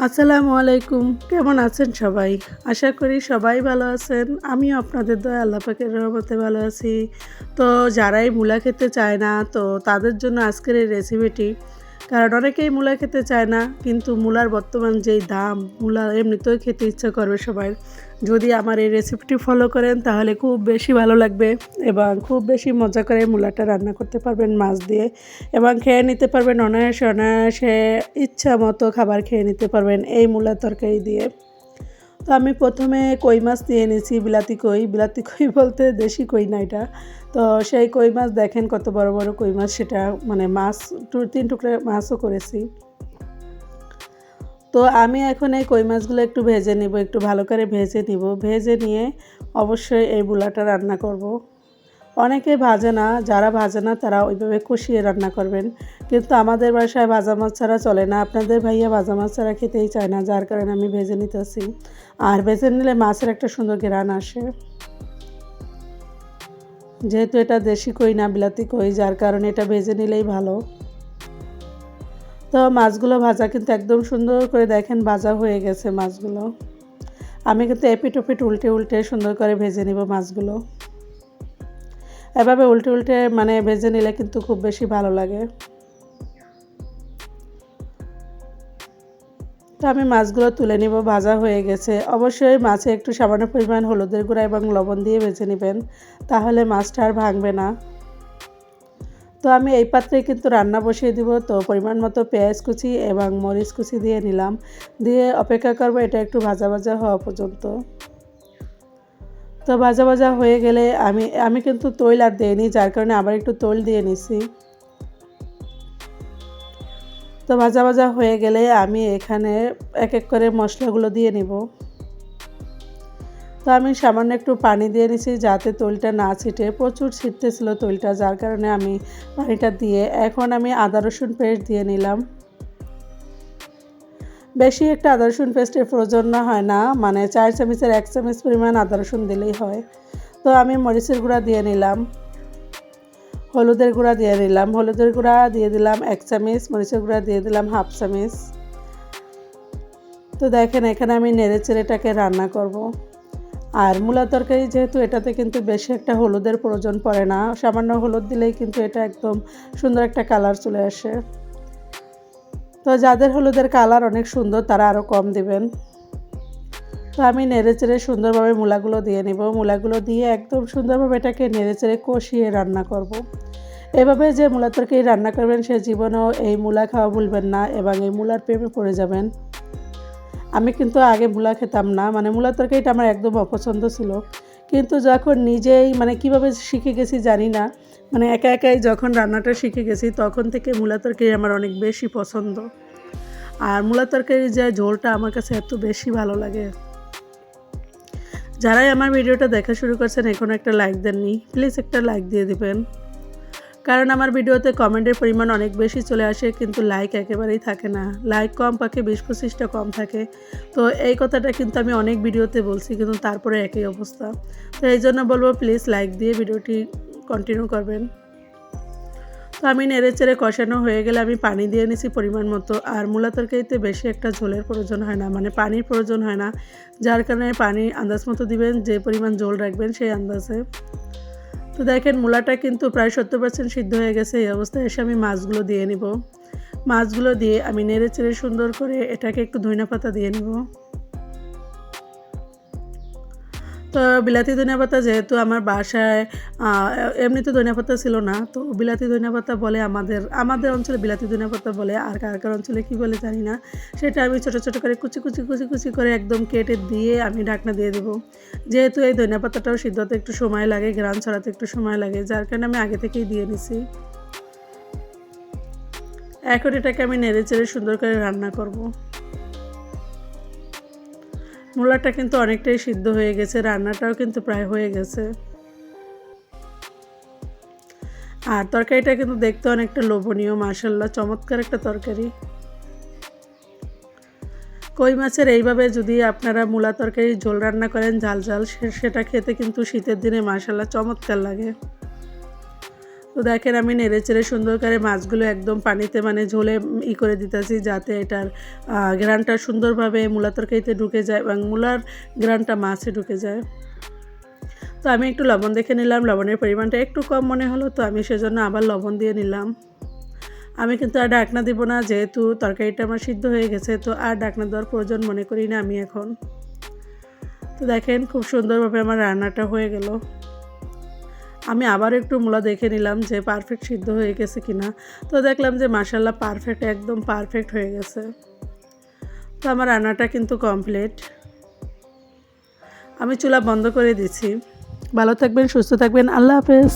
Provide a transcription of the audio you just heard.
আসসালামু আলাইকুম। কেমন আছেন সবাই? আশা করি সবাই ভালো আছেন। আমিও আপনাদের দয়ায় আল্লাহ পাকের রহমতে ভালো আছি। তো যারাই মূলা খেতে চায় না, তো তাদের জন্য আজকের এই রেসিপিটি। কারণ অনেকেই মূলা খেতে চায় না, কিন্তু মূলার বর্তমান যেই দাম, মূলা এমনিতেও খেতে ইচ্ছা করবে সবার। যদি আমার এই রেসিপিটি ফলো করেন তাহলে খুব বেশি ভালো লাগবে এবং খুব বেশি মজা করে মূলাটা রান্না করতে পারবেন মাছ দিয়ে এবং খেয়ে নিতে পারবেন অনায়াসে অনায়াসে ইচ্ছা মতো খাবার খেয়ে নিতে পারবেন এই মূলার তরকারি দিয়ে। তো আমি প্রথমে কই মাছ নিয়ে নিয়েছি, বিলাতি কই বলতে দেশি কই না এটা। তো সেই কই মাছ দেখেন কত বড় বড় কই মাছ, সেটা মানে মাছ 3 টুকরা মাছও করেছি। তো আমি এখন এই কই মাছগুলো একটু ভেজে নিব, একটু ভালো করে ভেজে নিব। ভেজে নিয়ে অবশ্যই এই মূলাটা রান্না করব। অনেকে ভাজে না, যারা ভাজে না তারা ওইভাবে কষিয়ে রান্না করবেন, কিন্তু আমাদের বাসায় ভাজা মাছ ছাড়া চলে না। আপনাদের ভাইয়া ভাজা মাছ ছাড়া খেতেই চায় না, যার কারণে আমি ভেজে নিতেছি। আর ভেজে নিলে মাছের একটা সুন্দর ঘ্রাণ আসে। যেহেতু এটা দেশি কই না বিলাতি কই, যার কারণে এটা ভেজে নিলেই ভালো। তো মাছগুলো ভাজা কিন্তু একদম সুন্দর করে দেখেন ভাজা হয়ে গেছে মাছগুলো। আমি কিন্তু এপিট ওপিট উল্টে উল্টে সুন্দর করে ভেজে নিব মাছগুলো। এভাবে উল্টে উল্টে মানে ভেজে নিলে কিন্তু খুব বেশি ভালো লাগে। তো আমি মাছগুলো তুলে নিব, ভাজা হয়ে গেছে। অবশ্যই মাছে একটু সামান্য পরিমাণ হলুদের গুঁড়া এবং লবণ দিয়ে ভেজে নেবেন, তাহলে মাছটা আর ভাঙবে না। তো আমি এই পাত্রে কিন্তু রান্না বসিয়ে দিব। তো পরিমাণ মতো পেঁয়াজ কুচি এবং মরিচ কুচি দিয়ে নিলাম, দিয়ে অপেক্ষা করব এটা একটু ভাজা ভাজা হওয়া পর্যন্ত। তো ভাজা ভাজা হয়ে গেলে আমি কিন্তু তৈল আর দিইনি, যার কারণে আবার একটু তৈল দিয়ে নিছি। তো ভাজা ভাজা হয়ে গেলে আমি এখানে এক এক করে মশলাগুলো দিয়ে নিব। তো আমি সামান্য একটু পানি দিয়ে নিছি যাতে তৈলটা না ছিটে, প্রচুর ছিটতেছিল তৈলটা, যার কারণে আমি পানিটা দিয়ে এখন আমি আদা রসুন পেস্ট দিয়ে নিলাম। বেশি একটা আদা রসুন পেস্টের প্রয়োজন না হয় না, মানে 4 চামচের 1 চামচ পরিমাণ আদা রসুন দিলেই হয়। তো আমি মরিচের গুঁড়া দিয়ে নিলাম, হলুদের গুঁড়া দিয়ে নিলাম, হলুদের গুঁড়া দিয়ে দিলাম 1 চামচ, মরিচের গুঁড়া দিয়ে দিলাম 1/2 চামচ। তো দেখেন এখানে আমি নেড়েচেড়ে এটাকে রান্না করব। আর মূলা তরকারি যেহেতু এটাতে কিন্তু বেশি একটা হলুদের প্রয়োজন পড়ে না, সামান্য হলুদ দিলেই কিন্তু এটা একদম সুন্দর একটা কালার চলে আসে। তো যাদের হলুদের কালার অনেক সুন্দর তারা আরও কম দিবেন। তো আমি নেড়েচেড়ে সুন্দরভাবে মূলাগুলো দিয়ে নিব, মূলাগুলো দিয়ে একদম সুন্দরভাবে এটাকে নেড়েচেড়ে কষিয়ে রান্না করব। এভাবে যে মূলা তরকারি রান্না করবেন সে জীবনেও এই মূলা খাওয়া ভুলবেন না এবং এই মূলার প্রেমে পড়ে যাবেন। আমি কিন্তু আগে মূলা খেতাম না, মানে মূলা তরকারিটা আমার একদম অপছন্দ ছিল, কিন্তু যখন নিজেই মানে কীভাবে শিখে গেছি জানি না, মানে একা একাই যখন রান্নাটা শিখে গেছি তখন থেকে মূলা তরকারি আমার অনেক বেশি পছন্দ। আর মূলা তরকারির যে ঝোলটা আমার কাছে এত বেশি ভালো লাগে। যারাই আমার ভিডিওটা দেখা শুরু করছেন এখনও একটা লাইক দেননি, প্লিজ একটা লাইক দিয়ে দিবেন। কারণ আমার ভিডিওতে কমেন্টের পরিমাণ অনেক বেশি চলে আসে, কিন্তু লাইক একেবারেই থাকে না। লাইক কম পাকে 20-25টা কম থাকে। তো এই কথাটা কিন্তু আমি অনেক ভিডিওতে বলছি, কিন্তু তারপরে একই অবস্থা। তো এই জন্য বলবো প্লিজ লাইক দিয়ে ভিডিওটি কন্টিনিউ করবেন। তো আমি নেড়েচেড়ে কষানো হয়ে গেলে আমি পানি দিয়ে নিছি পরিমাণ মতো। আর মূলা তরকারিতে বেশি একটা ঝোলের প্রয়োজন হয় না, মানে পানির প্রয়োজন হয় না, যার কারণে পানি আন্দাজ মতো দিবেন, যে পরিমাণ ঝোল রাখবেন সেই আন্দাজে। তো দেখেন মূলাটা কিন্তু প্রায় 70% সিদ্ধ হয়ে গেছে। এই অবস্থায় এসে আমি মাছগুলো দিয়ে নিব। মাছগুলো দিয়ে আমি নেড়েচেড়ে সুন্দর করে এটাকে একটু ধনিয়া পাতা দিয়ে নিব। তো বিলাতি ধনিয়াপাতা যেহেতু আমার বাসায় এমনিতে ধনিয়াপাতা ছিল না, তো বিলাতি ধনিয়াপাতা বলে আমাদের অঞ্চলে বিলাতি ধনিয়াপাতা বলে, আর কার কার অঞ্চলে কী বলে জানি না। সেটা আমি ছোটো ছোটো করে কুচি কুচি কুচি কুচি করে একদম কেটে দিয়ে আমি ঢাকনা দিয়ে দেবো। যেহেতু এই ধনিয়াপাতাটাও সিদ্ধ হতে একটু সময় লাগে, ঘ্রাণ ছড়াতে একটু সময় লাগে, যার কারণে আমি আগে থেকেই দিয়ে নিছি। এখন এটাকে আমি নেড়েচেড়ে সুন্দর করে রান্না করব। মূলাটা কিন্তু অনেকটাই সিদ্ধ হয়ে গেছে, রান্নাটাও কিন্তু প্রায় হয়ে গেছে। আর তরকারিটা কিন্তু দেখতে অনেকটা লোভনীয়, মাশাআল্লাহ চমৎকার একটা তরকারি। কই মাছের এইভাবে যদি আপনারা মূলা তরকারি ঝোল রান্না করেন ঝাল ঝাল, সেটা খেতে কিন্তু শীতের দিনে মাশাআল্লাহ চমৎকার লাগে। তো দেখেন আমি নেড়েচেড়ে সুন্দর করে মাছগুলো একদম পানিতে মানে ঝোলে করে দিতেছি, যাতে এটার ঘ্রাণটা সুন্দরভাবে মূলা তরকারিতে ঢুকে যায় এবং মূলার ঘ্রাণটা মাছে ঢুকে যায়। তো আমি একটু লবণ দেখে নিলাম, লবণের পরিমাণটা একটু কম মনে হলো, তো আমি সেজন্য আবার লবণ দিয়ে নিলাম। আমি কিন্তু আর ঢাকনা দিব না, যেহেতু তরকারিটা আমার সিদ্ধ হয়ে গেছে, তো আর ঢাকনা দেওয়ার প্রয়োজন মনে করি না আমি এখন। তো দেখেন খুব সুন্দরভাবে আমার রান্নাটা হয়ে গেল। আমি আবার একটু মূলা দেখে নিলাম যে পারফেক্ট সিদ্ধ হয়ে গেছে কিনা, তো দেখলাম যে মাশাআল্লাহ পারফেক্ট, একদম পারফেক্ট হয়ে গেছে। তো আমার রান্নাটা কিন্তু কমপ্লিট। আমি চুলা বন্ধ করে দিচ্ছি। ভালো থাকবেন, সুস্থ থাকবেন, আল্লাহ হাফেজ।